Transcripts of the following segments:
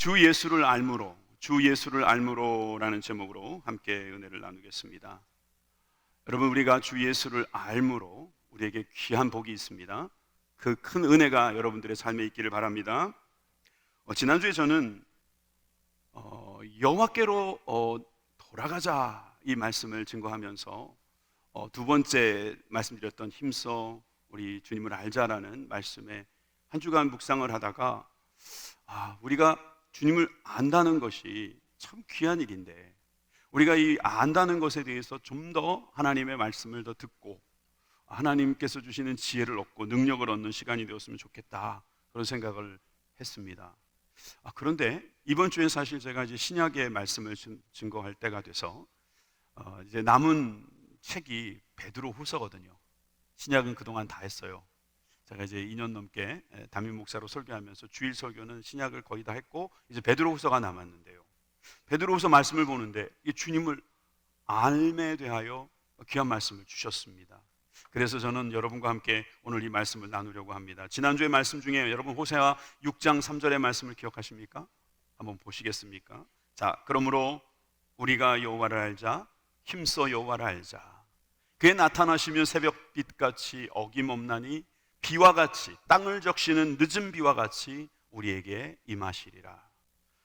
주 예수를 알므로, 주 예수를 알므로라는 제목으로 함께 은혜를 나누겠습니다. 여러분, 우리가 주 예수를 알므로 우리에게 귀한 복이 있습니다. 그 큰 은혜가 여러분들의 삶에 있기를 바랍니다. 지난주에 저는 여호와께로 돌아가자 이 말씀을 증거하면서 두 번째 말씀드렸던 힘써 우리 주님을 알자라는 말씀에 한 주간 묵상을 하다가 우리가 주님을 안다는 것이 참 귀한 일인데 우리가 이 안다는 것에 대해서 좀 더 하나님의 말씀을 더 듣고 하나님께서 주시는 지혜를 얻고 능력을 얻는 시간이 되었으면 좋겠다, 그런 생각을 했습니다. 그런데 이번 주에 사실 제가 이제 신약의 말씀을 증거할 때가 돼서 이제 남은 책이 베드로후서거든요. 신약은 그동안 다 했어요. 제가 이제 2년 넘게 담임 목사로 설교하면서 주일 설교는 신약을 거의 다 했고 이제 베드로후서가 남았는데요. 베드로후서 말씀을 보는데 이 주님을 알매 대하여 귀한 말씀을 주셨습니다. 그래서 저는 여러분과 함께 오늘 이 말씀을 나누려고 합니다. 지난주의 말씀 중에 여러분 호세아 6장 3절의 말씀을 기억하십니까? 한번 보시겠습니까? 자, 그러므로 우리가 여호와를 알자, 힘써 여호와를 알자. 그의 나타나시면 새벽빛같이 어김없나니 비와 같이, 땅을 적시는 늦은 비와 같이 우리에게 임하시리라.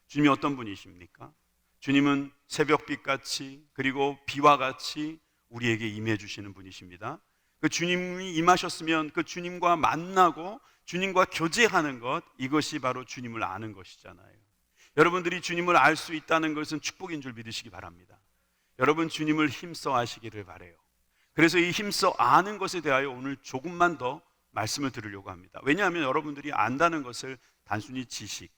주님이 어떤 분이십니까? 주님은 새벽빛같이 그리고 비와 같이 우리에게 임해 주시는 분이십니다. 그 주님이 임하셨으면 그 주님과 만나고 주님과 교제하는 것, 이것이 바로 주님을 아는 것이잖아요. 여러분들이 주님을 알 수 있다는 것은 축복인 줄 믿으시기 바랍니다. 여러분, 주님을 힘써 아시기를 바라요. 그래서 이 힘써 아는 것에 대하여 오늘 조금만 더 말씀을 드리려고 합니다. 왜냐하면 여러분들이 안다는 것을 단순히 지식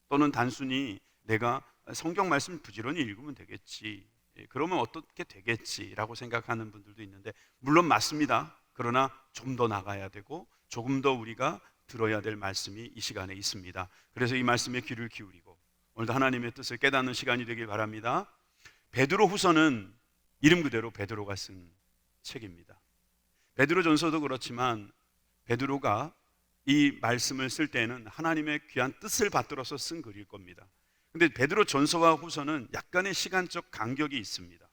또는 단순히 내가 성경 말씀 부지런히 읽으면 되겠지, 그러면 어떻게 되겠지라고 생각하는 분들도 있는데, 물론 맞습니다. 그러나 좀 더 나가야 되고 조금 더 우리가 들어야 될 말씀이 이 시간에 있습니다. 그래서 이 말씀에 귀를 기울이고 오늘도 하나님의 뜻을 깨닫는 시간이 되길 바랍니다. 베드로후서는 이름 그대로 베드로가 쓴 책입니다. 베드로전서도 그렇지만 베드로가 이 말씀을 쓸 때는 하나님의 귀한 뜻을 받들어서 쓴 글일 겁니다. 근데 베드로 전서와 후서는 약간의 시간적 간격이 있습니다.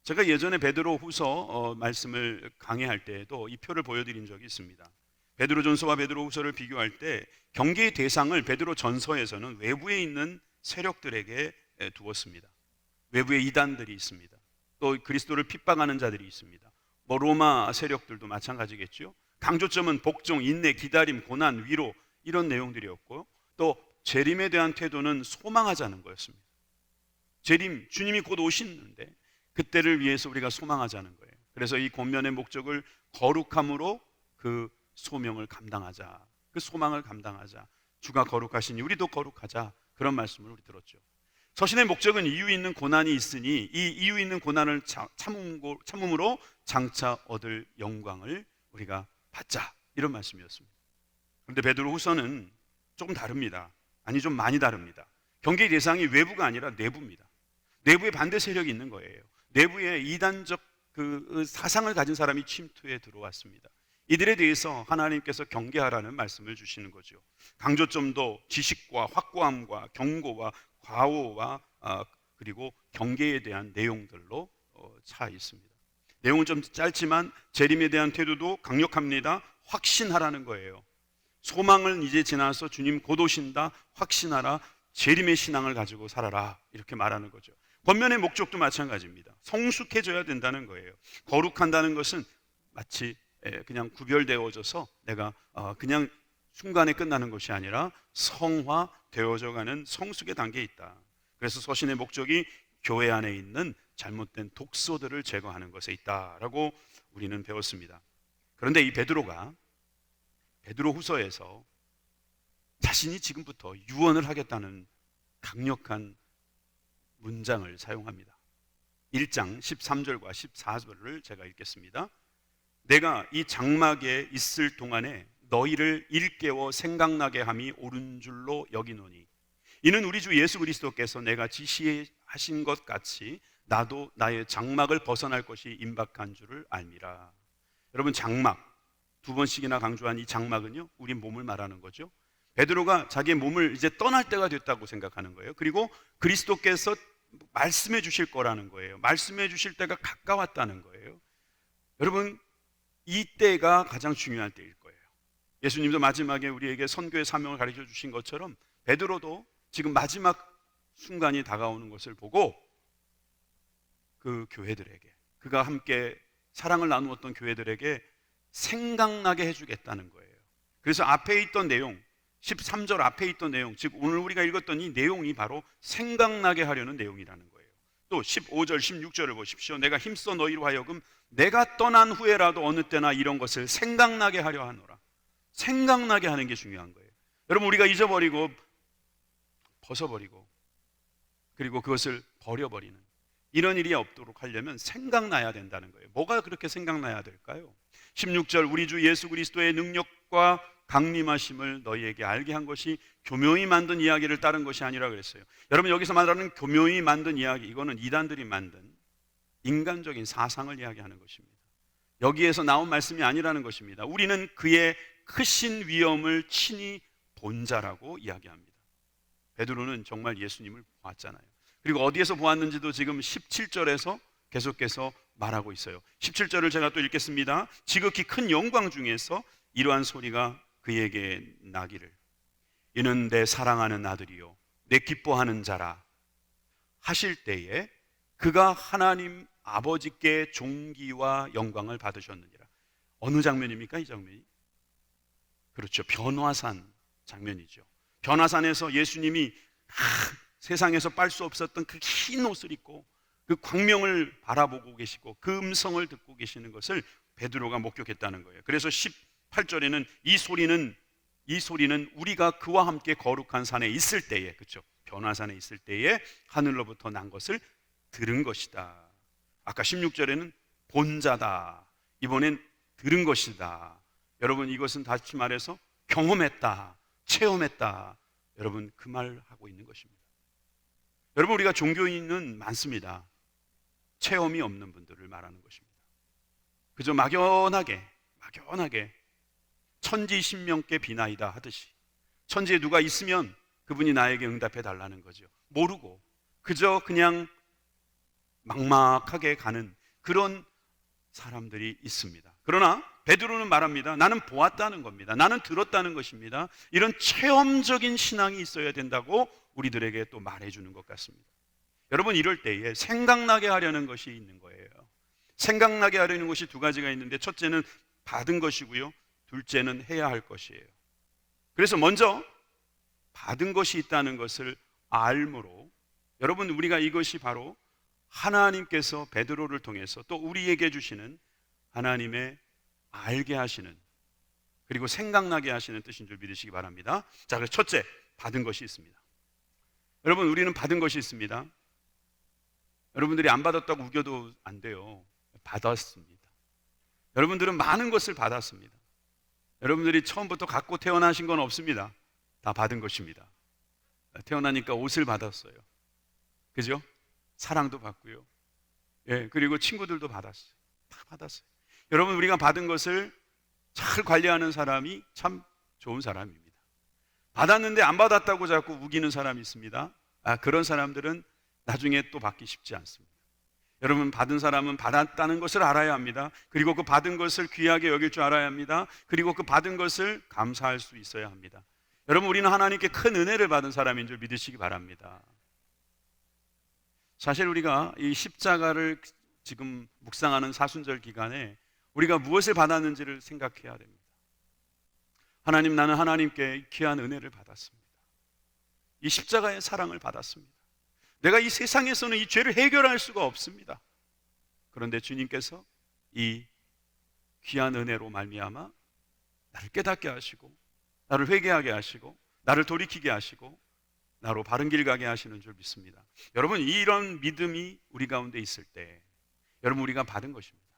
제가 예전에 베드로 후서 말씀을 강의할 때에도 이 표를 보여드린 적이 있습니다. 베드로 전서와 베드로 후서를 비교할 때 경계의 대상을 베드로 전서에서는 외부에 있는 세력들에게 두었습니다. 외부에 이단들이 있습니다. 또 그리스도를 핍박하는 자들이 있습니다. 로마 세력들도 마찬가지겠죠. 강조점은 복종, 인내, 기다림, 고난, 위로, 이런 내용들이었고, 또 재림에 대한 태도는 소망하자는 거였습니다. 재림, 주님이 곧 오시는데 그때를 위해서 우리가 소망하자는 거예요. 그래서 이 권면의 목적을 거룩함으로 그 소명을 감당하자, 그 소망을 감당하자, 주가 거룩하시니 우리도 거룩하자, 그런 말씀을 우리 들었죠. 서신의 목적은 이유 있는 고난이 있으니 이 이유 있는 고난을 참음으로 장차 얻을 영광을 우리가 받자, 이런 말씀이었습니다. 그런데 베드로후서는 조금 다릅니다. 아니, 좀 많이 다릅니다. 경계의 대상이 외부가 아니라 내부입니다. 내부에 반대 세력이 있는 거예요. 내부에 이단적 그 사상을 가진 사람이 침투해 들어왔습니다. 이들에 대해서 하나님께서 경계하라는 말씀을 주시는 거죠. 강조점도 지식과 확고함과 경고와 과오와 그리고 경계에 대한 내용들로 차 있습니다. 내용은 좀 짧지만 재림에 대한 태도도 강력합니다. 확신하라는 거예요. 소망을 이제 지나서 주님 곧 오신다, 확신하라, 재림의 신앙을 가지고 살아라, 이렇게 말하는 거죠. 권면의 목적도 마찬가지입니다. 성숙해져야 된다는 거예요. 거룩한다는 것은 마치 그냥 구별되어져서 내가 그냥 순간에 끝나는 것이 아니라 성화되어져 가는 성숙의 단계에 있다. 그래서 서신의 목적이 교회 안에 있는 잘못된 독소들을 제거하는 것에 있다라고 우리는 배웠습니다. 그런데 이 베드로가 베드로후서에서 자신이 지금부터 유언을 하겠다는 강력한 문장을 사용합니다. 1장 13절과 14절을 제가 읽겠습니다. 내가 이 장막에 있을 동안에 너희를 일깨워 생각나게 함이 옳은 줄로 여기노니 이는 우리 주 예수 그리스도께서 내가 지시하신 것 같이 나도 나의 장막을 벗어날 것이 임박한 줄을 알미라. 여러분, 장막 두 번씩이나 강조한 이 장막은요, 우리 몸을 말하는 거죠. 베드로가 자기의 몸을 이제 떠날 때가 됐다고 생각하는 거예요. 그리고 그리스도께서 말씀해 주실 거라는 거예요. 말씀해 주실 때가 가까웠다는 거예요. 여러분, 이 때가 가장 중요한 때일 거예요. 예수님도 마지막에 우리에게 선교의 사명을 가르쳐 주신 것처럼 베드로도 지금 마지막 순간이 다가오는 것을 보고 그 교회들에게, 그가 함께 사랑을 나누었던 교회들에게 생각나게 해주겠다는 거예요. 그래서 앞에 있던 내용, 13절 앞에 있던 내용, 즉 오늘 우리가 읽었던 이 내용이 바로 생각나게 하려는 내용이라는 거예요. 또 15절 16절을 보십시오. 내가 힘써 너희로 하여금 내가 떠난 후에라도 어느 때나 이런 것을 생각나게 하려 하노라. 생각나게 하는 게 중요한 거예요. 여러분, 우리가 잊어버리고 벗어버리고 그리고 그것을 버려버리는 이런 일이 없도록 하려면 생각나야 된다는 거예요. 뭐가 그렇게 생각나야 될까요? 16절 우리 주 예수 그리스도의 능력과 강림하심을 너희에게 알게 한 것이 교묘히 만든 이야기를 따른 것이 아니라 그랬어요. 여러분, 여기서 말하는 교묘히 만든 이야기, 이거는 이단들이 만든 인간적인 사상을 이야기하는 것입니다. 여기에서 나온 말씀이 아니라는 것입니다. 우리는 그의 크신 위엄을 친히 본 자라고 이야기합니다. 베드로는 정말 예수님을 보았잖아요. 그리고 어디에서 보았는지도 지금 17절에서 계속해서 말하고 있어요. 17절을 제가 또 읽겠습니다. 지극히 큰 영광 중에서 이러한 소리가 그에게 나기를 이는 내 사랑하는 아들이요 내 기뻐하는 자라 하실 때에 그가 하나님 아버지께 존귀와 영광을 받으셨느니라. 어느 장면입니까? 이 장면이? 그렇죠, 변화산 장면이죠. 변화산에서 예수님이 세상에서 빨 수 없었던 그 흰 옷을 입고 그 광명을 바라보고 계시고 그 음성을 듣고 계시는 것을 베드로가 목격했다는 거예요. 그래서 18절에는 이 소리는 우리가 그와 함께 거룩한 산에 있을 때에, 그렇죠, 변화산에 있을 때에 하늘로부터 난 것을 들은 것이다. 아까 16절에는 본 자다, 이번엔 들은 것이다. 여러분, 이것은 다시 말해서 경험했다, 체험했다. 여러분, 그 말 하고 있는 것입니다. 여러분, 우리가 종교인은 많습니다. 체험이 없는 분들을 말하는 것입니다. 그저 막연하게 천지신명께 비나이다 하듯이 천지에 누가 있으면 그분이 나에게 응답해 달라는 거죠. 모르고 그저 그냥 막막하게 가는 그런 사람들이 있습니다. 그러나 베드로는 말합니다. 나는 보았다는 겁니다. 나는 들었다는 것입니다. 이런 체험적인 신앙이 있어야 된다고 우리들에게 또 말해주는 것 같습니다. 여러분, 이럴 때에 생각나게 하려는 것이 있는 거예요. 생각나게 하려는 것이 두 가지가 있는데, 첫째는 받은 것이고요, 둘째는 해야 할 것이에요. 그래서 먼저 받은 것이 있다는 것을 알므로, 여러분, 우리가 이것이 바로 하나님께서 베드로를 통해서 또 우리에게 주시는 하나님의 알게 하시는, 그리고 생각나게 하시는 뜻인 줄 믿으시기 바랍니다. 자, 그래서 첫째, 받은 것이 있습니다. 여러분, 우리는 받은 것이 있습니다. 여러분들이 안 받았다고 우겨도 안 돼요. 받았습니다. 여러분들은 많은 것을 받았습니다. 여러분들이 처음부터 갖고 태어나신 건 없습니다. 다 받은 것입니다. 태어나니까 옷을 받았어요. 그죠? 사랑도 받고요. 예, 그리고 친구들도 받았어요. 다 받았어요. 여러분, 우리가 받은 것을 잘 관리하는 사람이 참 좋은 사람입니다. 받았는데 안 받았다고 자꾸 우기는 사람이 있습니다. 그런 사람들은 나중에 또 받기 쉽지 않습니다. 여러분, 받은 사람은 받았다는 것을 알아야 합니다. 그리고 그 받은 것을 귀하게 여길 줄 알아야 합니다. 그리고 그 받은 것을 감사할 수 있어야 합니다. 여러분, 우리는 하나님께 큰 은혜를 받은 사람인 줄 믿으시기 바랍니다. 사실 우리가 이 십자가를 지금 묵상하는 사순절 기간에 우리가 무엇을 받았는지를 생각해야 됩니다. 하나님, 나는 하나님께 귀한 은혜를 받았습니다. 이 십자가의 사랑을 받았습니다. 내가 이 세상에서는 이 죄를 해결할 수가 없습니다. 그런데 주님께서 이 귀한 은혜로 말미암아 나를 깨닫게 하시고, 나를 회개하게 하시고, 나를 돌이키게 하시고, 나로 바른 길 가게 하시는 줄 믿습니다. 여러분, 이런 믿음이 우리 가운데 있을 때 여러분, 우리가 받은 것입니다.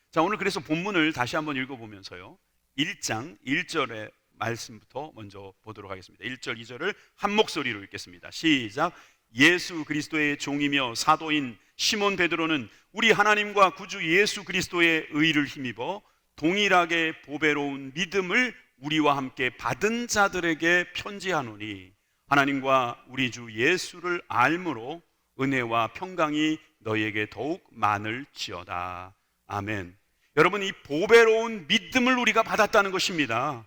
자, 오늘 그래서 본문을 다시 한번 읽어보면서요, 1장 1절의 말씀부터 먼저 보도록 하겠습니다. 1절 2절을 한 목소리로 읽겠습니다. 시작. 예수 그리스도의 종이며 사도인 시몬 베드로는 우리 하나님과 구주 예수 그리스도의 의를 힘입어 동일하게 보배로운 믿음을 우리와 함께 받은 자들에게 편지하노니 하나님과 우리 주 예수를 알므로 은혜와 평강이 너희에게 더욱 많을지어다. 아멘. 여러분, 이 보배로운 믿음을 우리가 받았다는 것입니다.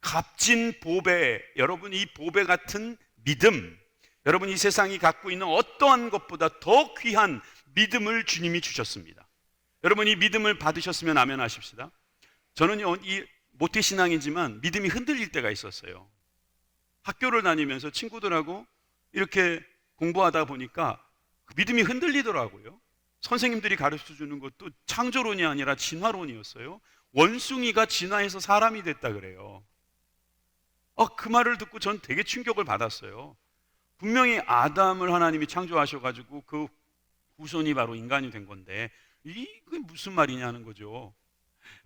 값진 보배, 여러분 이 보배 같은 믿음, 여러분 이 세상이 갖고 있는 어떠한 것보다 더 귀한 믿음을 주님이 주셨습니다. 여러분 이 믿음을 받으셨으면 아멘 하십시다. 저는요, 이 모태신앙이지만 믿음이 흔들릴 때가 있었어요. 학교를 다니면서 친구들하고 이렇게 공부하다 보니까 믿음이 흔들리더라고요. 선생님들이 가르쳐 주는 것도 창조론이 아니라 진화론이었어요. 원숭이가 진화해서 사람이 됐다 그래요. 그 말을 듣고 전 되게 충격을 받았어요. 분명히 아담을 하나님이 창조하셔가지고 그 후손이 바로 인간이 된 건데 이게 무슨 말이냐는 거죠.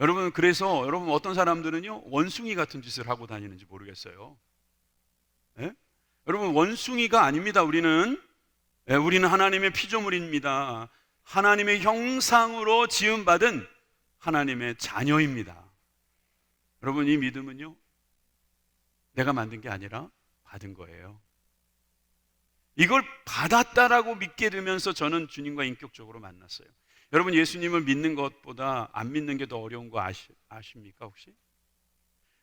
여러분, 그래서 여러분 어떤 사람들은요 원숭이 같은 짓을 하고 다니는지 모르겠어요. 예? 여러분 원숭이가 아닙니다. 우리는 하나님의 피조물입니다. 하나님의 형상으로 지음받은 하나님의 자녀입니다. 여러분 이 믿음은요 내가 만든 게 아니라 받은 거예요. 이걸 받았다라고 믿게 되면서 저는 주님과 인격적으로 만났어요. 여러분 예수님을 믿는 것보다 안 믿는 게 더 어려운 거 아십니까 혹시?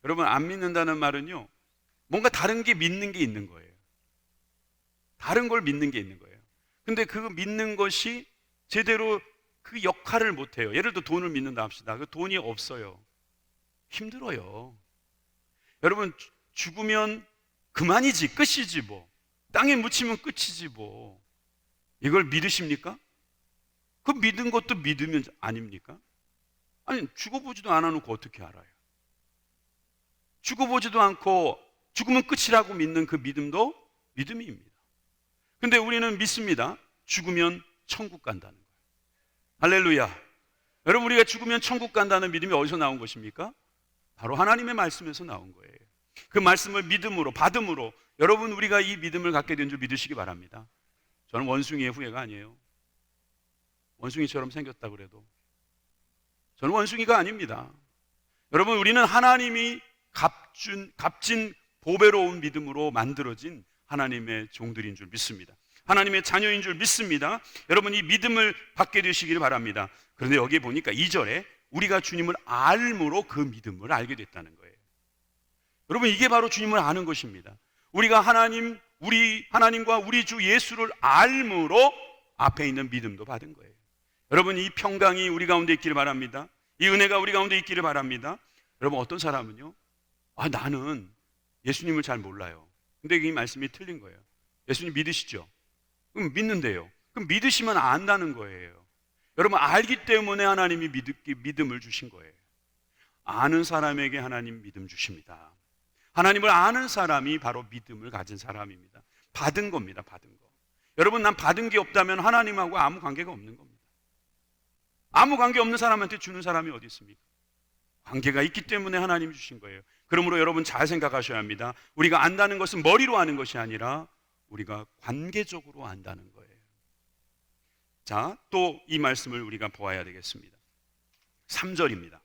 여러분 안 믿는다는 말은요 뭔가 다른 게 믿는 게 있는 거예요. 다른 걸 믿는 게 있는 거예요. 근데 그 믿는 것이 제대로 그 역할을 못해요. 예를 들어 돈을 믿는다 합시다. 그 돈이 없어요. 힘들어요. 여러분 죽으면 그만이지, 끝이지 뭐. 땅에 묻히면 끝이지 뭐. 이걸 믿으십니까? 그 믿은 것도 믿으면 아닙니까? 아니 죽어보지도 않아놓고 어떻게 알아요? 죽어보지도 않고 죽으면 끝이라고 믿는 그 믿음도 믿음입니다. 근데 우리는 믿습니다. 죽으면 천국 간다는 거예요. 할렐루야. 여러분 우리가 죽으면 천국 간다는 믿음이 어디서 나온 것입니까? 바로 하나님의 말씀에서 나온 거예요. 그 말씀을 믿음으로 받음으로 여러분 우리가 이 믿음을 갖게 된 줄 믿으시기 바랍니다. 저는 원숭이의 후예가 아니에요. 원숭이처럼 생겼다 그래도 저는 원숭이가 아닙니다. 여러분 우리는 하나님이 값진 보배로운 믿음으로 만들어진 하나님의 종들인 줄 믿습니다. 하나님의 자녀인 줄 믿습니다. 여러분 이 믿음을 받게 되시기를 바랍니다. 그런데 여기에 보니까 2절에 우리가 주님을 알므로 그 믿음을 알게 됐다는 거예요. 여러분 이게 바로 주님을 아는 것입니다. 우리가 하나님과 우리 주 예수를 알므로 앞에 있는 믿음도 받은 거예요. 여러분 이 평강이 우리 가운데 있기를 바랍니다. 이 은혜가 우리 가운데 있기를 바랍니다. 여러분 어떤 사람은요 나는 예수님을 잘 몰라요. 근데 이 말씀이 틀린 거예요. 예수님 믿으시죠? 그럼 믿는데요. 그럼 믿으시면 안다는 거예요. 여러분 알기 때문에 하나님이 믿음을 주신 거예요. 아는 사람에게 하나님 믿음 주십니다. 하나님을 아는 사람이 바로 믿음을 가진 사람입니다. 받은 겁니다. 받은 거. 여러분 난 받은 게 없다면 하나님하고 아무 관계가 없는 겁니다. 아무 관계 없는 사람한테 주는 사람이 어디 있습니까? 관계가 있기 때문에 하나님이 주신 거예요. 그러므로 여러분 잘 생각하셔야 합니다. 우리가 안다는 것은 머리로 아는 것이 아니라 우리가 관계적으로 안다는 거예요. 자, 또 이 말씀을 우리가 보아야 되겠습니다. 3절입니다.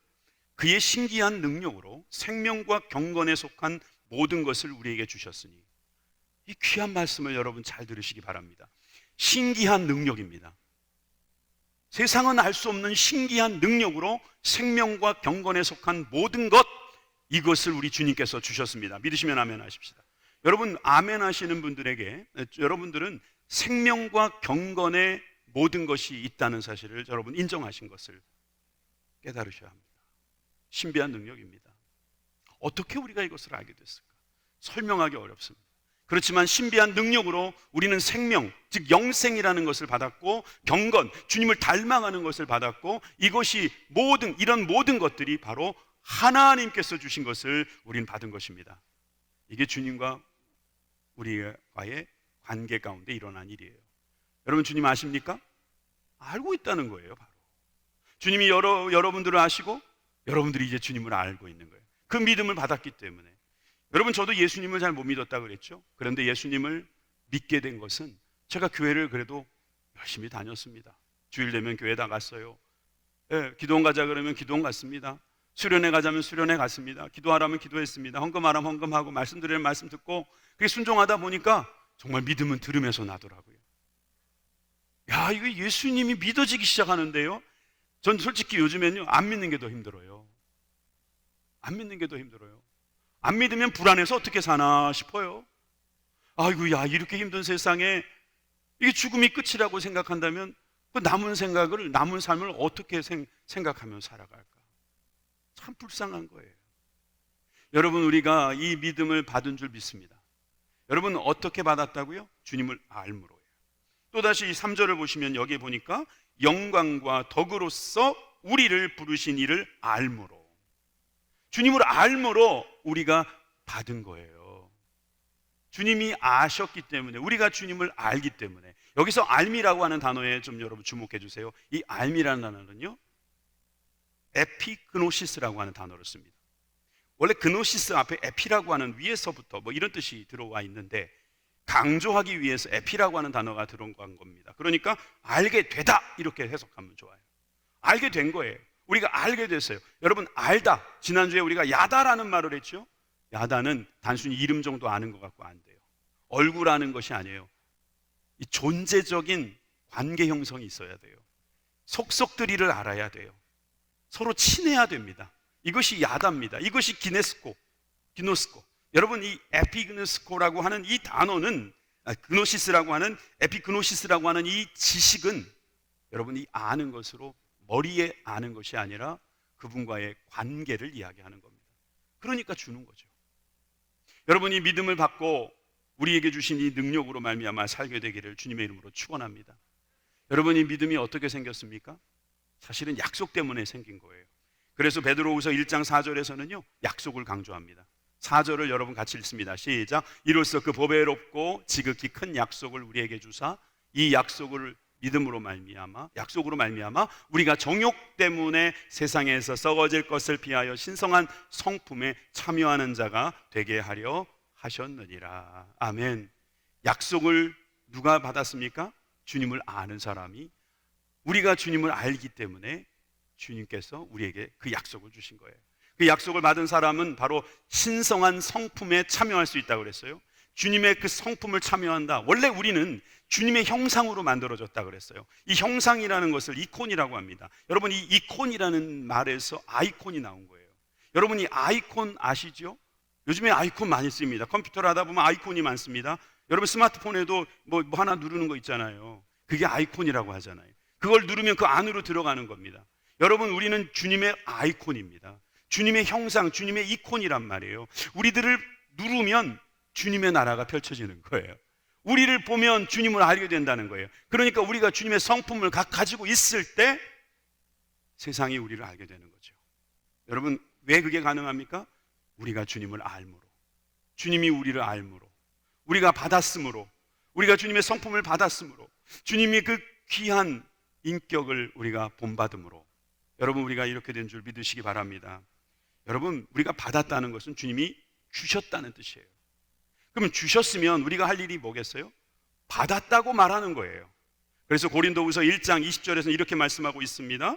그의 신기한 능력으로 생명과 경건에 속한 모든 것을 우리에게 주셨으니. 이 귀한 말씀을 여러분 잘 들으시기 바랍니다. 신기한 능력입니다. 세상은 알 수 없는 신기한 능력으로 생명과 경건에 속한 모든 것, 이것을 우리 주님께서 주셨습니다. 믿으시면 아멘 하십시다. 여러분 아멘 하시는 분들에게 여러분들은 생명과 경건의 모든 것이 있다는 사실을 여러분 인정하신 것을 깨달으셔야 합니다. 신비한 능력입니다. 어떻게 우리가 이것을 알게 됐을까? 설명하기 어렵습니다. 그렇지만 신비한 능력으로 우리는 생명, 즉 영생이라는 것을 받았고 경건, 주님을 닮아가는 것을 받았고 이것이 이런 모든 것들이 바로 하나님께서 주신 것을 우리는 받은 것입니다. 이게 주님과 우리와의 관계 가운데 일어난 일이에요. 여러분 주님 아십니까? 알고 있다는 거예요. 바로 주님이 여러분들을 아시고 여러분들이 이제 주님을 알고 있는 거예요. 그 믿음을 받았기 때문에. 여러분 저도 예수님을 잘 못 믿었다 그랬죠. 그런데 예수님을 믿게 된 것은 제가 교회를 그래도 열심히 다녔습니다. 주일 되면 교회 다 갔어요. 기도원 가자 그러면 기도원 갔습니다. 수련회 가자면 수련회 갔습니다. 기도하라면 기도했습니다. 헌금하라면 헌금하고 말씀드리면 말씀 듣고 그게 순종하다 보니까 정말 믿음은 들음에서 나더라고요. 야, 이거 예수님이 믿어지기 시작하는데요. 전 솔직히 요즘엔요, 안 믿는 게 더 힘들어요. 안 믿는 게 더 힘들어요. 안 믿으면 불안해서 어떻게 사나 싶어요. 아이고, 야, 이렇게 힘든 세상에 이게 죽음이 끝이라고 생각한다면 그 남은 삶을 어떻게 생각하며 살아갈까? 참 불쌍한 거예요. 여러분, 우리가 이 믿음을 받은 줄 믿습니다. 여러분, 어떻게 받았다고요? 주님을 알므로요. 또다시 3절을 보시면 여기에 보니까 영광과 덕으로서 우리를 부르신 이를 알므로, 주님을 알므로 우리가 받은 거예요. 주님이 아셨기 때문에, 우리가 주님을 알기 때문에. 여기서 알미라고 하는 단어에 좀 여러분 주목해 주세요. 이 알미라는 단어는요, 에피그노시스라고 하는 단어를 씁니다. 원래 그노시스 앞에 에피라고 하는 위에서부터 뭐 이런 뜻이 들어와 있는데, 강조하기 위해서 에피라고 하는 단어가 들어간 겁니다. 그러니까 알게 되다 이렇게 해석하면 좋아요. 알게 된 거예요. 우리가 알게 됐어요. 여러분, 알다, 지난주에 우리가 야다라는 말을 했죠. 야다는 단순히 이름 정도 아는 것 같고 안 돼요. 얼굴 아는 것이 아니에요. 이 존재적인 관계 형성이 있어야 돼요. 속속들이를 알아야 돼요. 서로 친해야 됩니다. 이것이 야다입니다. 이것이 기노스코. 여러분, 이 에피그노스코라고 하는 이 단어는, 그노시스라고 하는, 에피그노시스라고 하는 이 지식은 여러분이 아는 것으로 머리에 아는 것이 아니라 그분과의 관계를 이야기하는 겁니다. 그러니까 주는 거죠. 여러분이 믿음을 받고 우리에게 주신 이 능력으로 말미암아 살게 되기를 주님의 이름으로 축원합니다. 여러분이 믿음이 어떻게 생겼습니까? 사실은 약속 때문에 생긴 거예요. 그래서 베드로후서 1장 4절에서는요, 약속을 강조합니다. 4절을 여러분 같이 읽습니다. 시작. 이로써 그 보배롭고 지극히 큰 약속을 우리에게 주사 이 약속을 믿음으로 말미암아, 약속으로 말미암아 우리가 정욕 때문에 세상에서 썩어질 것을 피하여 신성한 성품에 참여하는 자가 되게 하려 하셨느니라. 아멘. 약속을 누가 받았습니까? 주님을 아는 사람이. 우리가 주님을 알기 때문에 주님께서 우리에게 그 약속을 주신 거예요. 그 약속을 받은 사람은 바로 신성한 성품에 참여할 수 있다고 그랬어요. 주님의 그 성품을 참여한다. 원래 우리는 주님의 형상으로 만들어졌다 그랬어요. 이 형상이라는 것을 이콘이라고 합니다. 여러분, 이 이콘이라는 말에서 아이콘이 나온 거예요. 여러분, 이 아이콘 아시죠? 요즘에 아이콘 많이 씁니다. 컴퓨터를 하다 보면 아이콘이 많습니다. 여러분, 스마트폰에도 뭐 하나 누르는 거 있잖아요. 그게 아이콘이라고 하잖아요. 그걸 누르면 그 안으로 들어가는 겁니다. 여러분, 우리는 주님의 아이콘입니다. 주님의 형상, 주님의 이콘이란 말이에요. 우리들을 누르면 주님의 나라가 펼쳐지는 거예요. 우리를 보면 주님을 알게 된다는 거예요. 그러니까 우리가 주님의 성품을 가지고 있을 때 세상이 우리를 알게 되는 거죠. 여러분, 왜 그게 가능합니까? 우리가 주님을 알므로, 주님이 우리를 알므로, 우리가 받았으므로, 우리가 주님의 성품을 받았으므로, 주님이 그 귀한 인격을 우리가 본받음으로, 여러분, 우리가 이렇게 된 줄 믿으시기 바랍니다. 여러분, 우리가 받았다는 것은 주님이 주셨다는 뜻이에요. 그러면 주셨으면 우리가 할 일이 뭐겠어요? 받았다고 말하는 거예요. 그래서 고린도후서 1장 20절에서는 이렇게 말씀하고 있습니다.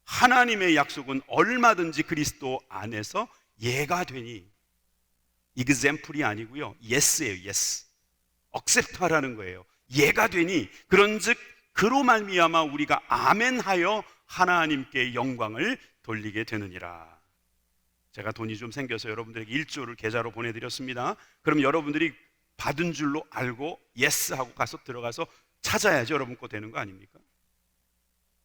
하나님의 약속은 얼마든지 그리스도 안에서 예가 되니, example이 아니고요, yes예요. yes. accept하라는 거예요. 예가 되니, 그런즉 그로 말미암아 우리가 아멘하여 하나님께 영광을 돌리게 되느니라. 제가 돈이 좀 생겨서 여러분들에게 1조를 계좌로 보내드렸습니다. 그럼 여러분들이 받은 줄로 알고 예스 하고 가서 들어가서 찾아야지 여러분 거 되는 거 아닙니까?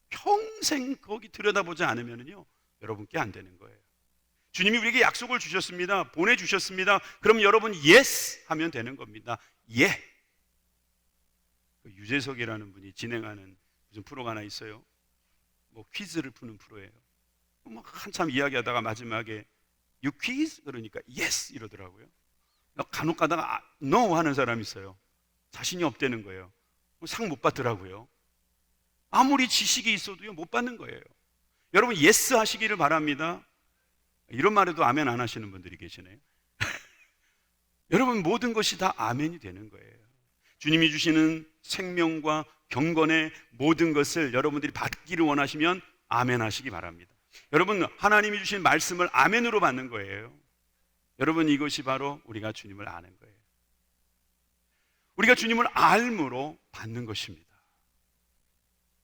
평생 거기 들여다보지 않으면요, 여러분께 안 되는 거예요. 주님이 우리에게 약속을 주셨습니다. 보내주셨습니다. 그럼 여러분 예스 하면 되는 겁니다. 예. 유재석이라는 분이 진행하는 무슨 프로가 하나 있어요. 뭐 퀴즈를 푸는 프로예요. 뭐 한참 이야기하다가 마지막에 You quiz? 그러니까 yes 이러더라고요. 간혹 가다가 no 하는 사람이 있어요. 자신이 없다는 거예요. 상 못 받더라고요. 아무리 지식이 있어도요, 못 받는 거예요. 여러분, yes 하시기를 바랍니다. 이런 말에도 아멘 안 하시는 분들이 계시네요. 여러분, 모든 것이 다 아멘이 되는 거예요. 주님이 주시는 생명과 경건의 모든 것을 여러분들이 받기를 원하시면 아멘 하시기 바랍니다. 여러분, 하나님이 주신 말씀을 아멘으로 받는 거예요. 여러분, 이것이 바로 우리가 주님을 아는 거예요. 우리가 주님을 알므로 받는 것입니다.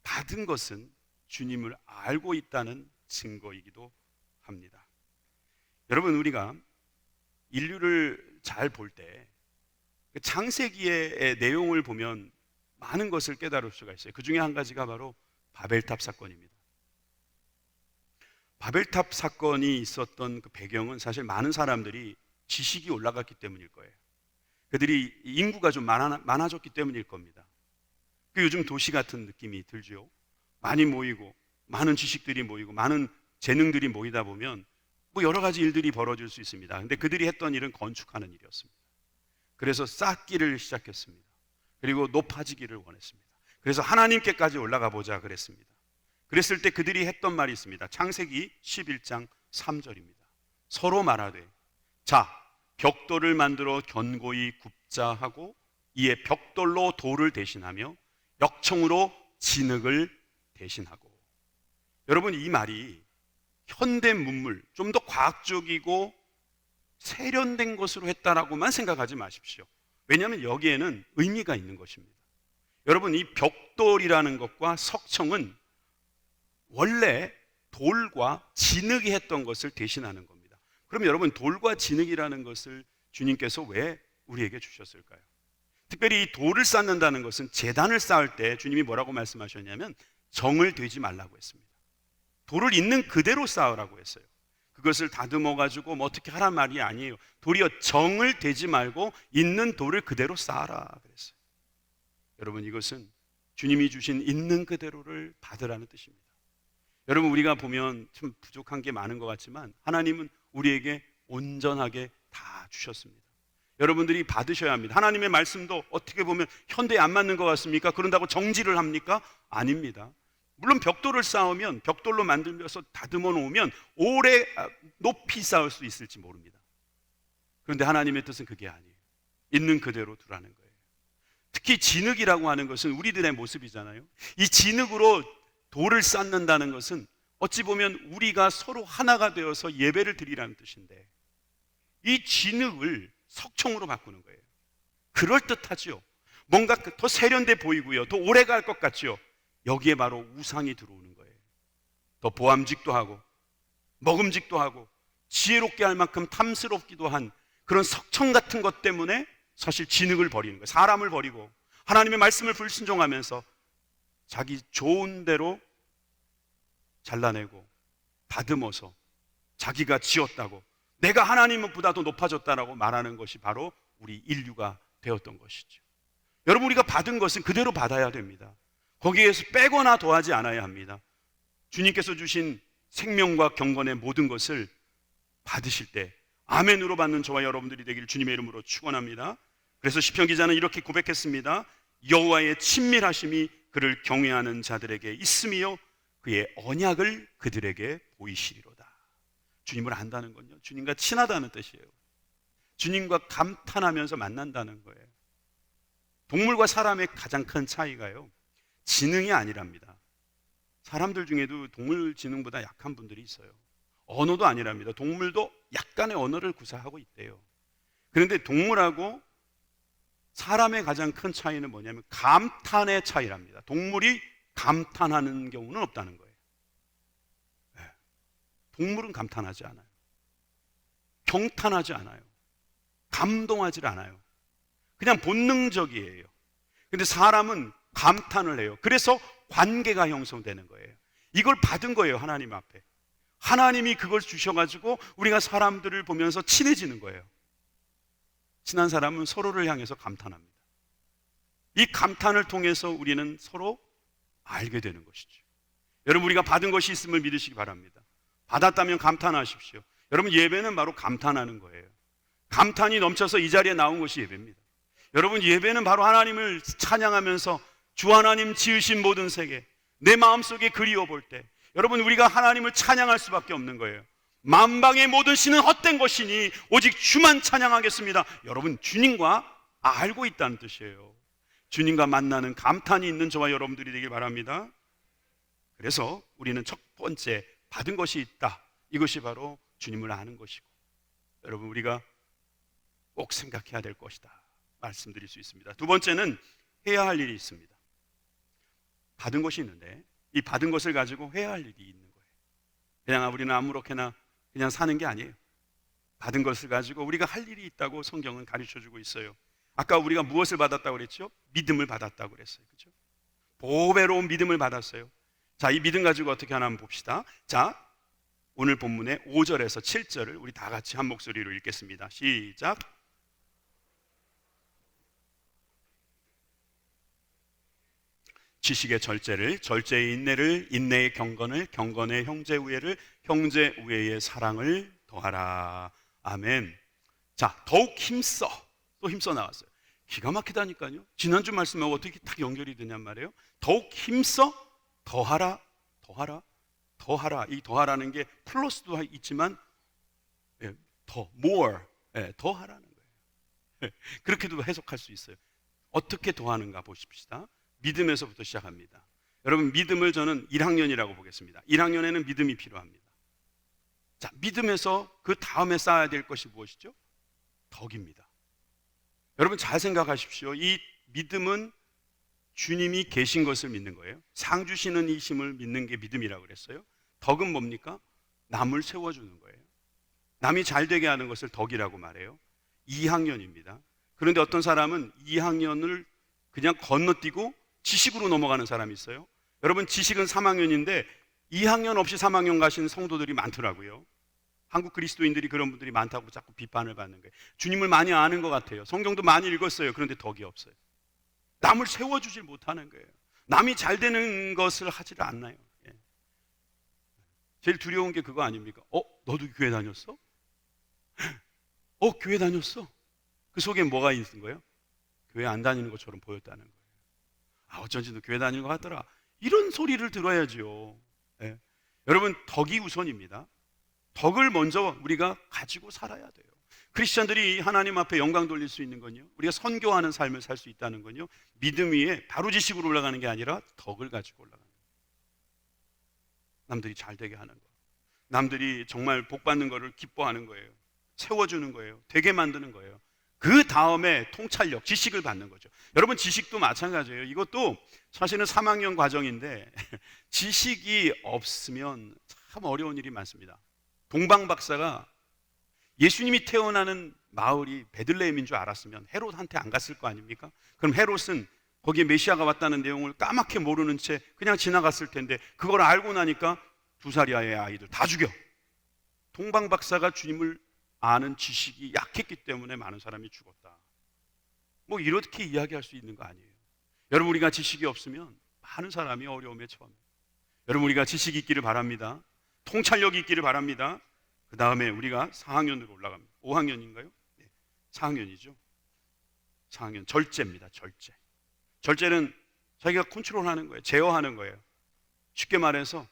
받은 것은 주님을 알고 있다는 증거이기도 합니다. 여러분, 우리가 인류를 잘 볼 때 창세기의 내용을 보면 많은 것을 깨달을 수가 있어요. 그 중에 한 가지가 바로 바벨탑 사건입니다. 바벨탑 사건이 있었던 그 배경은 사실 많은 사람들이 지식이 올라갔기 때문일 거예요. 그들이 인구가 좀 많아졌기 때문일 겁니다. 그 요즘 도시 같은 느낌이 들죠. 많이 모이고 많은 지식들이 모이고 많은 재능들이 모이다 보면 뭐 여러 가지 일들이 벌어질 수 있습니다. 근데 그들이 했던 일은 건축하는 일이었습니다. 그래서 쌓기를 시작했습니다. 그리고 높아지기를 원했습니다. 그래서 하나님께까지 올라가 보자 그랬습니다. 그랬을 때 그들이 했던 말이 있습니다. 창세기 11장 3절입니다. 서로 말하되, 자, 벽돌을 만들어 견고히 굽자 하고 이에 벽돌로 돌을 대신하며 역청으로 진흙을 대신하고. 여러분, 이 말이 현대 문물, 좀 더 과학적이고 세련된 것으로 했다라고만 생각하지 마십시오. 왜냐하면 여기에는 의미가 있는 것입니다. 여러분, 이 벽돌이라는 것과 석청은 원래 돌과 진흙이 했던 것을 대신하는 겁니다. 그럼 여러분, 돌과 진흙이라는 것을 주님께서 왜 우리에게 주셨을까요? 특별히 이 돌을 쌓는다는 것은 제단을 쌓을 때 주님이 뭐라고 말씀하셨냐면 정을 되지 말라고 했습니다. 돌을 있는 그대로 쌓으라고 했어요. 그것을 다듬어 가지고 뭐 어떻게 하란 말이 아니에요. 도리어 정을 대지 말고 있는 돌을 그대로 쌓아라 그랬어요. 여러분, 이것은 주님이 주신 있는 그대로를 받으라는 뜻입니다. 여러분, 우리가 보면 좀 부족한 게 많은 것 같지만 하나님은 우리에게 온전하게 다 주셨습니다. 여러분들이 받으셔야 합니다. 하나님의 말씀도 어떻게 보면 현대에 안 맞는 것 같습니까? 그런다고 정지를 합니까? 아닙니다. 물론 벽돌을 쌓으면, 벽돌로 만들면서 다듬어 놓으면 오래 높이 쌓을 수 있을지 모릅니다. 그런데 하나님의 뜻은 그게 아니에요. 있는 그대로 두라는 거예요. 특히 진흙이라고 하는 것은 우리들의 모습이잖아요. 이 진흙으로 돌을 쌓는다는 것은 어찌 보면 우리가 서로 하나가 되어서 예배를 드리라는 뜻인데, 이 진흙을 석청으로 바꾸는 거예요. 그럴듯하지요. 뭔가 더 세련돼 보이고요, 더 오래 갈 것 같지요. 여기에 바로 우상이 들어오는 거예요. 더 보암직도 하고 먹음직도 하고 지혜롭게 할 만큼 탐스럽기도 한 그런 석청 같은 것 때문에 사실 진흙을 버리는 거예요. 사람을 버리고 하나님의 말씀을 불순종하면서 자기 좋은 대로 잘라내고 다듬어서 자기가 지었다고, 내가 하나님보다도 높아졌다라고 말하는 것이 바로 우리 인류가 되었던 것이죠. 여러분, 우리가 받은 것은 그대로 받아야 됩니다. 거기에서 빼거나 더하지 않아야 합니다. 주님께서 주신 생명과 경건의 모든 것을 받으실 때 아멘으로 받는 저와 여러분들이 되기를 주님의 이름으로 축원합니다. 그래서 시편 기자는 이렇게 고백했습니다. 여호와의 친밀하심이 그를 경외하는 자들에게 있으며 그의 언약을 그들에게 보이시리로다. 주님을 안다는 건요, 주님과 친하다는 뜻이에요. 주님과 감탄하면서 만난다는 거예요. 동물과 사람의 가장 큰 차이가요, 지능이 아니랍니다. 사람들 중에도 동물 지능보다 약한 분들이 있어요. 언어도 아니랍니다. 동물도 약간의 언어를 구사하고 있대요. 그런데 동물하고 사람의 가장 큰 차이는 뭐냐면 감탄의 차이랍니다. 동물이 감탄하는 경우는 없다는 거예요. 동물은 감탄하지 않아요. 경탄하지 않아요. 감동하지 않아요. 그냥 본능적이에요. 근데 사람은 감탄을 해요. 그래서 관계가 형성되는 거예요. 이걸 받은 거예요, 하나님 앞에. 하나님이 그걸 주셔가지고 우리가 사람들을 보면서 친해지는 거예요. 친한 사람은 서로를 향해서 감탄합니다. 이 감탄을 통해서 우리는 서로 알게 되는 것이죠. 여러분, 우리가 받은 것이 있음을 믿으시기 바랍니다. 받았다면 감탄하십시오. 여러분, 예배는 바로 감탄하는 거예요. 감탄이 넘쳐서 이 자리에 나온 것이 예배입니다. 여러분, 예배는 바로 하나님을 찬양하면서 주 하나님 지으신 모든 세계, 내 마음속에 그리워 볼 때 여러분, 우리가 하나님을 찬양할 수밖에 없는 거예요. 만방의 모든 신은 헛된 것이니 오직 주만 찬양하겠습니다. 여러분, 주님과 알고 있다는 뜻이에요. 주님과 만나는 감탄이 있는 저와 여러분들이 되길 바랍니다. 그래서 우리는 첫 번째 받은 것이 있다. 이것이 바로 주님을 아는 것이고, 여러분 우리가 꼭 생각해야 될 것이다 말씀드릴 수 있습니다. 두 번째는 해야 할 일이 있습니다. 받은 것이 있는데 이 받은 것을 가지고 해야 할 일이 있는 거예요. 그냥 우리는 아무렇게나 그냥 사는 게 아니에요. 받은 것을 가지고 우리가 할 일이 있다고 성경은 가르쳐주고 있어요. 아까 우리가 무엇을 받았다고 그랬죠? 믿음을 받았다고 그랬어요. 그렇죠? 보배로운 믿음을 받았어요. 자, 이 믿음 가지고 어떻게 하나 한번 봅시다. 자, 오늘 본문의 5절에서 7절을 우리 다 같이 한 목소리로 읽겠습니다. 시작. 지식의 절제를, 절제의 인내를, 인내의 경건을, 경건의 형제 우애를, 형제 우애의 사랑을 더하라. 아멘. 자, 더욱 힘써. 또 힘써 나왔어요. 기가 막히다니까요. 지난주 말씀하고 어떻게 딱 연결이 되냔 말이에요. 더욱 힘써 더하라. 더하라. 더하라. 이 더하라는 게 플러스도 있지만 더, more, 더하라는 거예요. 그렇게도 해석할 수 있어요. 어떻게 더하는가 보십시다. 믿음에서부터 시작합니다. 여러분, 믿음을 저는 1학년이라고 보겠습니다. 1학년에는 믿음이 필요합니다. 자, 믿음에서 그 다음에 쌓아야 될 것이 무엇이죠? 덕입니다. 여러분 잘 생각하십시오. 이 믿음은 주님이 계신 것을 믿는 거예요. 상 주시는 이 힘을 믿는 게 믿음이라고 그랬어요. 덕은 뭡니까? 남을 세워주는 거예요. 남이 잘 되게 하는 것을 덕이라고 말해요. 2학년입니다. 그런데 어떤 사람은 2학년을 그냥 건너뛰고 지식으로 넘어가는 사람이 있어요. 여러분, 지식은 3학년인데 2학년 없이 3학년 가신 성도들이 많더라고요. 한국 그리스도인들이 그런 분들이 많다고 자꾸 비판을 받는 거예요. 주님을 많이 아는 것 같아요. 성경도 많이 읽었어요. 그런데 덕이 없어요. 남을 세워주질 못하는 거예요. 남이 잘 되는 것을 하지를 않나요? 예. 제일 두려운 게 그거 아닙니까? 너도 교회 다녔어? 교회 다녔어? 그 속에 뭐가 있는 거예요? 교회 안 다니는 것처럼 보였다는 거예요. 어쩐지 너 교회 다니는 것 같더라. 이런 소리를 들어야죠. 예. 여러분, 덕이 우선입니다. 덕을 먼저 우리가 가지고 살아야 돼요. 크리스천들이 하나님 앞에 영광 돌릴 수 있는 건요, 우리가 선교하는 삶을 살 수 있다는 건요, 믿음 위에 바로 지식으로 올라가는 게 아니라 덕을 가지고 올라가는 거예요. 남들이 잘 되게 하는 거, 남들이 정말 복 받는 거를 기뻐하는 거예요. 세워주는 거예요. 되게 만드는 거예요. 그 다음에 통찰력, 지식을 받는 거죠. 여러분, 지식도 마찬가지예요. 이것도 사실은 3학년 과정인데 지식이 없으면 참 어려운 일이 많습니다. 동방 박사가 예수님이 태어나는 마을이 베들레헴인 줄 알았으면 헤롯한테 안 갔을 거 아닙니까? 그럼 헤롯은 거기에 메시아가 왔다는 내용을 까맣게 모르는 채 그냥 지나갔을 텐데, 그걸 알고 나니까 2살 이하의 아이들 다 죽여. 동방 박사가 주님을 아는 지식이 약했기 때문에 많은 사람이 죽었다. 뭐 이렇게 이야기할 수 있는 거 아니에요. 여러분, 우리가 지식이 없으면 많은 사람이 어려움에 처합니다. 여러분, 우리가 지식이 있기를 바랍니다. 통찰력이 있기를 바랍니다. 그 다음에 우리가 4학년으로 올라갑니다. 5학년인가요? 네, 4학년이죠. 4학년, 절제입니다. 절제. 절제는 자기가 컨트롤하는 거예요. 제어하는 거예요. 쉽게 말해서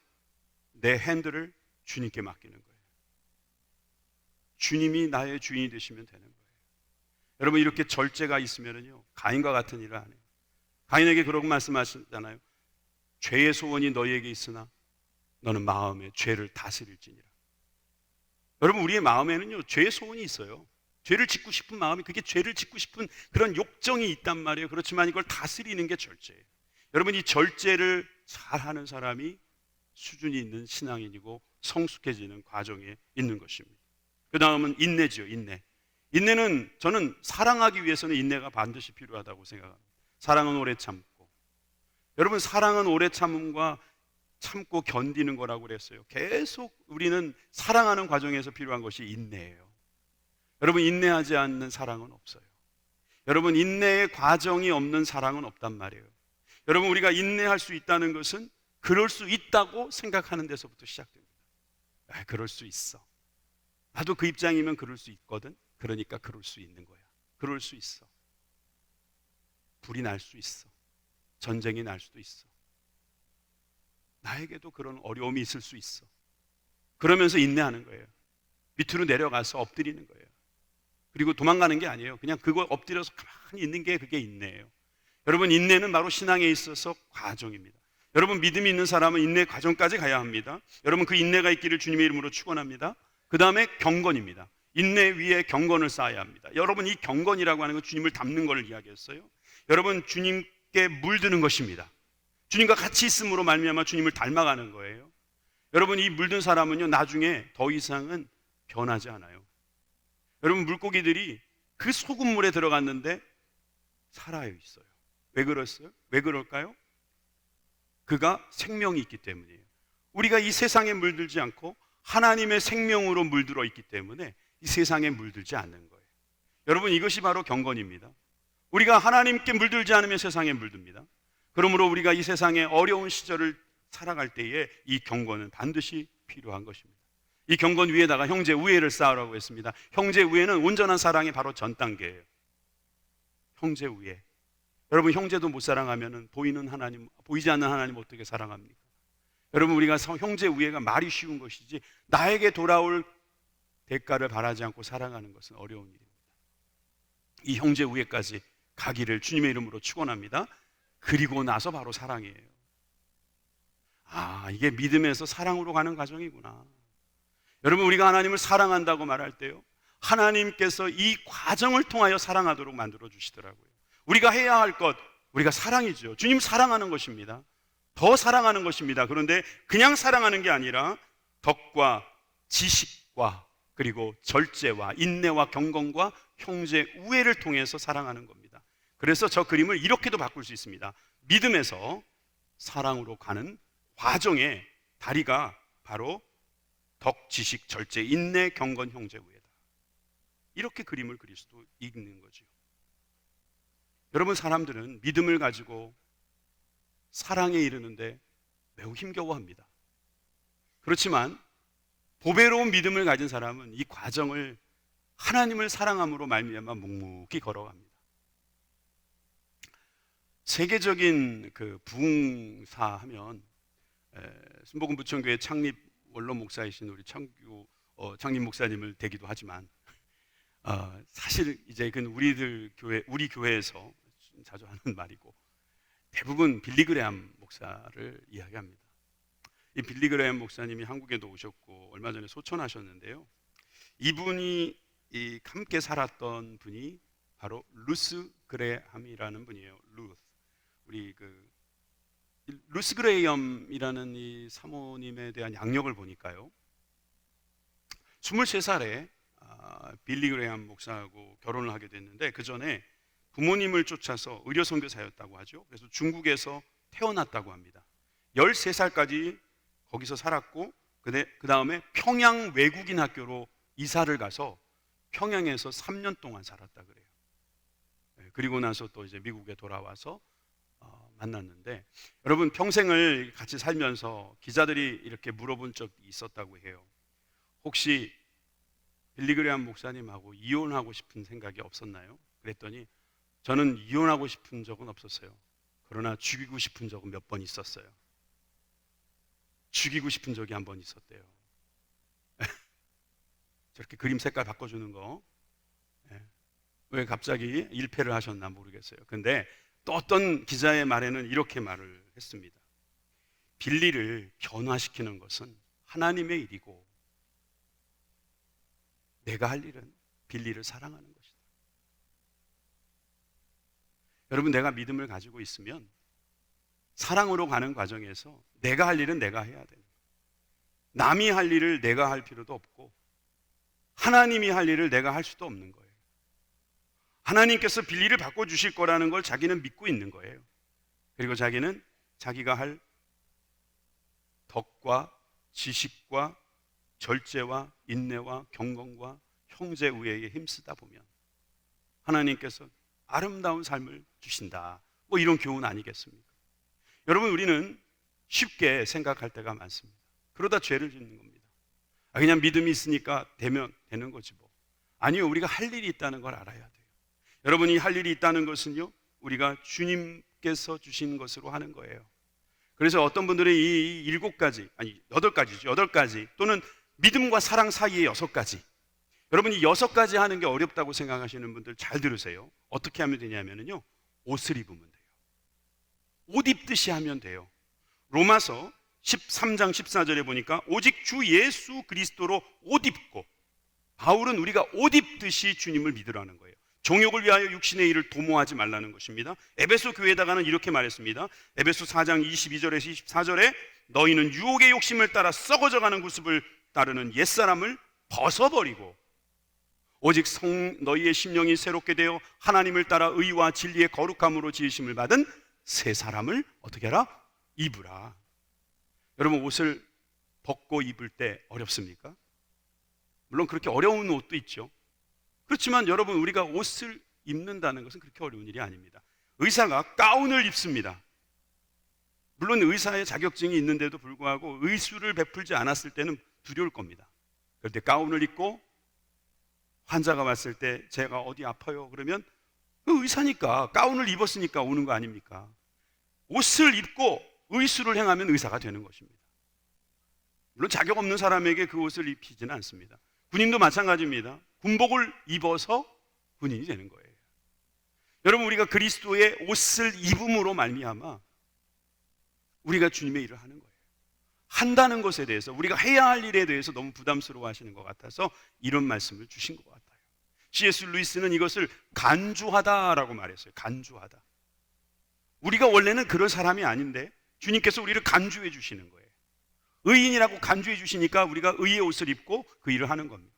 내 핸들을 주님께 맡기는 거예요. 주님이 나의 주인이 되시면 되는 거예요. 여러분, 이렇게 절제가 있으면요, 가인과 같은 일을 안 해요. 가인에게 그러고 말씀하셨잖아요. 죄의 소원이 너희에게 있으나 너는 마음에 죄를 다스릴지니라. 여러분, 우리의 마음에는요, 죄의 소원이 있어요. 죄를 짓고 싶은 마음이, 그게 죄를 짓고 싶은 그런 욕정이 있단 말이에요. 그렇지만 이걸 다스리는 게 절제예요. 여러분, 이 절제를 잘하는 사람이 수준이 있는 신앙인이고 성숙해지는 과정에 있는 것입니다. 그 다음은 인내죠. 인내. 인내는 저는 사랑하기 위해서는 인내가 반드시 필요하다고 생각합니다. 사랑은 오래 참고. 여러분, 사랑은 오래 참음과 참고 견디는 거라고 그랬어요. 계속 우리는 사랑하는 과정에서 필요한 것이 인내예요. 여러분, 인내하지 않는 사랑은 없어요. 여러분, 인내의 과정이 없는 사랑은 없단 말이에요. 여러분, 우리가 인내할 수 있다는 것은 그럴 수 있다고 생각하는 데서부터 시작됩니다. 그럴 수 있어. 나도 그 입장이면 그럴 수 있거든. 그러니까 그럴 수 있는 거야. 그럴 수 있어. 불이 날 수 있어. 전쟁이 날 수도 있어. 나에게도 그런 어려움이 있을 수 있어. 그러면서 인내하는 거예요. 밑으로 내려가서 엎드리는 거예요. 그리고 도망가는 게 아니에요. 그냥 그거 엎드려서 가만히 있는 게 그게 인내예요. 여러분, 인내는 바로 신앙에 있어서 과정입니다. 여러분, 믿음이 있는 사람은 인내 과정까지 가야 합니다. 여러분, 그 인내가 있기를 주님의 이름으로 축원합니다. 그 다음에 경건입니다. 인내 위에 경건을 쌓아야 합니다. 여러분, 이 경건이라고 하는 건 주님을 닮는 걸 이야기했어요. 여러분, 주님께 물드는 것입니다. 주님과 같이 있음으로 말미암아 주님을 닮아가는 거예요. 여러분, 이 물든 사람은요, 나중에 더 이상은 변하지 않아요. 여러분, 물고기들이 그 소금물에 들어갔는데 살아 있어요. 왜 그랬어요? 왜 그럴까요? 그가 생명이 있기 때문이에요. 우리가 이 세상에 물들지 않고 하나님의 생명으로 물들어 있기 때문에 이 세상에 물들지 않는 거예요. 여러분, 이것이 바로 경건입니다. 우리가 하나님께 물들지 않으면 세상에 물듭니다. 그러므로 우리가 이 세상의 어려운 시절을 살아갈 때에 이 경건은 반드시 필요한 것입니다. 이 경건 위에다가 형제 우애를 쌓으라고 했습니다. 형제 우애는 온전한 사랑의 바로 전 단계예요. 형제 우애. 여러분, 형제도 못 사랑하면 보이지 않는 하나님 어떻게 사랑합니까? 여러분, 우리가 형제 우애가 말이 쉬운 것이지 나에게 돌아올 대가를 바라지 않고 사랑하는 것은 어려운 일입니다. 이 형제 우애까지 가기를 주님의 이름으로 축원합니다. 그리고 나서 바로 사랑이에요. 이게 믿음에서 사랑으로 가는 과정이구나. 여러분, 우리가 하나님을 사랑한다고 말할 때요, 하나님께서 이 과정을 통하여 사랑하도록 만들어 주시더라고요. 우리가 해야 할 것, 우리가 사랑이죠. 주님 사랑하는 것입니다. 더 사랑하는 것입니다. 그런데 그냥 사랑하는 게 아니라 덕과 지식과 그리고 절제와 인내와 경건과 형제 우애를 통해서 사랑하는 겁니다. 그래서 저 그림을 이렇게도 바꿀 수 있습니다. 믿음에서 사랑으로 가는 과정의 다리가 바로 덕, 지식, 절제, 인내, 경건, 형제 우애다. 이렇게 그림을 그릴 수도 있는 거죠. 여러분, 사람들은 믿음을 가지고 사랑에 이르는데 매우 힘겨워합니다. 그렇지만 보배로운 믿음을 가진 사람은 이 과정을 하나님을 사랑함으로 말미암아 묵묵히 걸어갑니다. 세계적인 그 부흥사하면 순복음 부천교회 창립 원로 목사이신 우리 창립 목사님을 대기도 하지만 사실 이제 그 우리 교회에서 자주 하는 말이고 대부분 빌리 그레함 목사를 이야기합니다. 이 빌리 그레함 목사님이 한국에도 오셨고 얼마 전에 소천하셨는데요. 이분이 함께 살았던 분이 바로 루스 그레함이라는 분이에요. 우리 루스 그레이엄이라는 이 사모님에 대한 양력을 보니까요, 23살에 빌리 그레함 목사하고 결혼을 하게 됐는데 그 전에 부모님을 쫓아서 의료 선교사였다고 하죠. 그래서 중국에서 태어났다고 합니다. 13살까지 거기서 살았고 그 다음에 평양 외국인 학교로 이사를 가서 평양에서 3년 동안 살았다 그래요. 그리고 나서 또 이제 미국에 돌아와서 만났는데, 여러분, 평생을 같이 살면서 기자들이 이렇게 물어본 적이 있었다고 해요. 혹시 빌리 그레함 목사님하고 이혼하고 싶은 생각이 없었나요? 그랬더니 저는 이혼하고 싶은 적은 없었어요. 그러나 죽이고 싶은 적은 몇 번 있었어요. 죽이고 싶은 적이 한 번 있었대요. 저렇게 그림 색깔 바꿔주는 거, 왜 갑자기 일패를 하셨나 모르겠어요. 근데 또 어떤 기자의 말에는 이렇게 말을 했습니다. 빌리를 변화시키는 것은 하나님의 일이고 내가 할 일은 빌리를 사랑하는 것이다. 여러분, 내가 믿음을 가지고 있으면 사랑으로 가는 과정에서 내가 할 일은 내가 해야 돼요. 남이 할 일을 내가 할 필요도 없고 하나님이 할 일을 내가 할 수도 없는 거예요. 하나님께서 빌리를 바꿔주실 거라는 걸 자기는 믿고 있는 거예요. 그리고 자기는 자기가 할 덕과 지식과 절제와 인내와 경건과 형제 우애에 힘쓰다 보면 하나님께서 아름다운 삶을 주신다. 뭐 이런 교훈 아니겠습니까? 여러분, 우리는 쉽게 생각할 때가 많습니다. 그러다 죄를 짓는 겁니다. 그냥 믿음이 있으니까 되면 되는 거지 뭐. 아니요, 우리가 할 일이 있다는 걸 알아야 돼요. 여러분이 할 일이 있다는 것은요, 우리가 주님께서 주신 것으로 하는 거예요. 그래서 어떤 분들은 이 8가지 또는 믿음과 사랑 사이의 6가지, 여러분 이 6가지 하는 게 어렵다고 생각하시는 분들 잘 들으세요. 어떻게 하면 되냐면요, 옷을 입으면 돼요. 옷 입듯이 하면 돼요. 로마서 13장 14절에 보니까 오직 주 예수 그리스도로 옷 입고, 바울은 우리가 옷 입듯이 주님을 믿으라는 거예요. 정욕을 위하여 육신의 일을 도모하지 말라는 것입니다. 에베소 교회에다가는 이렇게 말했습니다. 에베소 4장 22절에서 24절에 너희는 유혹의 욕심을 따라 썩어져가는 구습을 따르는 옛사람을 벗어버리고 오직 너희의 심령이 새롭게 되어 하나님을 따라 의와 진리의 거룩함으로 지으심을 받은 새 사람을 어떻게 하라? 입으라. 여러분, 옷을 벗고 입을 때 어렵습니까? 물론 그렇게 어려운 옷도 있죠. 그렇지만 여러분, 우리가 옷을 입는다는 것은 그렇게 어려운 일이 아닙니다. 의사가 가운을 입습니다. 물론 의사의 자격증이 있는데도 불구하고 의술을 베풀지 않았을 때는 두려울 겁니다. 그럴 때 가운을 입고 환자가 왔을 때 제가 어디 아파요? 그러면 의사니까, 가운을 입었으니까 오는 거 아닙니까? 옷을 입고 의술을 행하면 의사가 되는 것입니다. 물론 자격 없는 사람에게 그 옷을 입히지는 않습니다. 군인도 마찬가지입니다. 군복을 입어서 군인이 되는 거예요. 여러분, 우리가 그리스도의 옷을 입음으로 말미암아 우리가 주님의 일을 하는 거예요. 한다는 것에 대해서, 우리가 해야 할 일에 대해서 너무 부담스러워 하시는 것 같아서 이런 말씀을 주신 것 같아요. C.S. 루이스는 이것을 간주하다라고 말했어요. 간주하다. 우리가 원래는 그런 사람이 아닌데 주님께서 우리를 간주해 주시는 거예요. 의인이라고 간주해 주시니까 우리가 의의 옷을 입고 그 일을 하는 겁니다.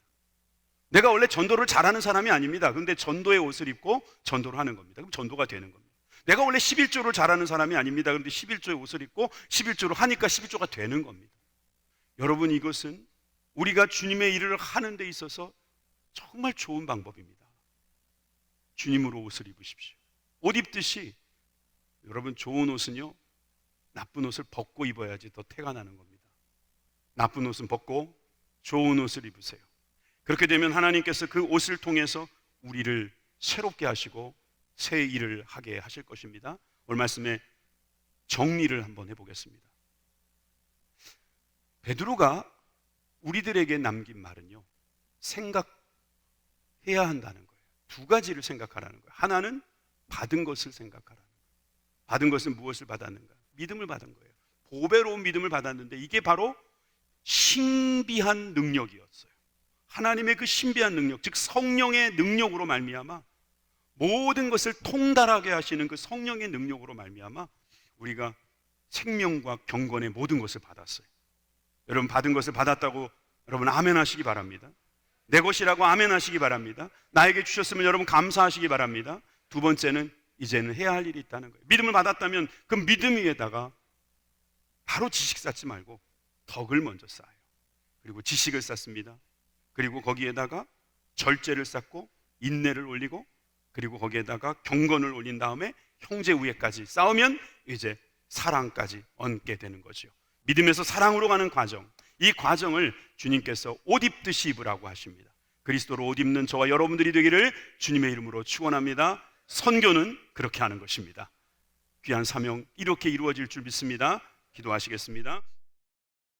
내가 원래 전도를 잘하는 사람이 아닙니다. 그런데 전도의 옷을 입고 전도를 하는 겁니다. 그럼 전도가 되는 겁니다. 내가 원래 11조를 잘하는 사람이 아닙니다. 그런데 11조의 옷을 입고 11조를 하니까 11조가 되는 겁니다. 여러분, 이것은 우리가 주님의 일을 하는 데 있어서 정말 좋은 방법입니다. 주님으로 옷을 입으십시오. 옷 입듯이 여러분, 좋은 옷은요, 나쁜 옷을 벗고 입어야지 더 태가 나는 겁니다. 나쁜 옷은 벗고 좋은 옷을 입으세요. 그렇게 되면 하나님께서 그 옷을 통해서 우리를 새롭게 하시고 새 일을 하게 하실 것입니다. 오늘 말씀에 정리를 한번 해보겠습니다. 베드로가 우리들에게 남긴 말은요, 생각해야 한다는 거예요. 두 가지를 생각하라는 거예요. 하나는 받은 것을 생각하라는 거예요. 받은 것은 무엇을 받았는가? 믿음을 받은 거예요. 보배로운 믿음을 받았는데 이게 바로 신비한 능력이었어요. 하나님의 그 신비한 능력, 즉 성령의 능력으로 말미암아, 모든 것을 통달하게 하시는 그 성령의 능력으로 말미암아 우리가 생명과 경건의 모든 것을 받았어요. 여러분, 받은 것을 받았다고 여러분 아멘 하시기 바랍니다. 내 것이라고 아멘 하시기 바랍니다. 나에게 주셨으면 여러분 감사하시기 바랍니다. 두 번째는 이제는 해야 할 일이 있다는 거예요. 믿음을 받았다면 그 믿음 위에다가 바로 지식 쌓지 말고 덕을 먼저 쌓아요. 그리고 지식을 쌓습니다. 그리고 거기에다가 절제를 쌓고 인내를 올리고, 그리고 거기에다가 경건을 올린 다음에 형제 우애까지 쌓으면 이제 사랑까지 얻게 되는 거죠. 믿음에서 사랑으로 가는 과정, 이 과정을 주님께서 옷 입듯이 입으라고 하십니다. 그리스도로 옷 입는 저와 여러분들이 되기를 주님의 이름으로 축원합니다. 선교는 그렇게 하는 것입니다. 귀한 사명 이렇게 이루어질 줄 믿습니다. 기도하시겠습니다.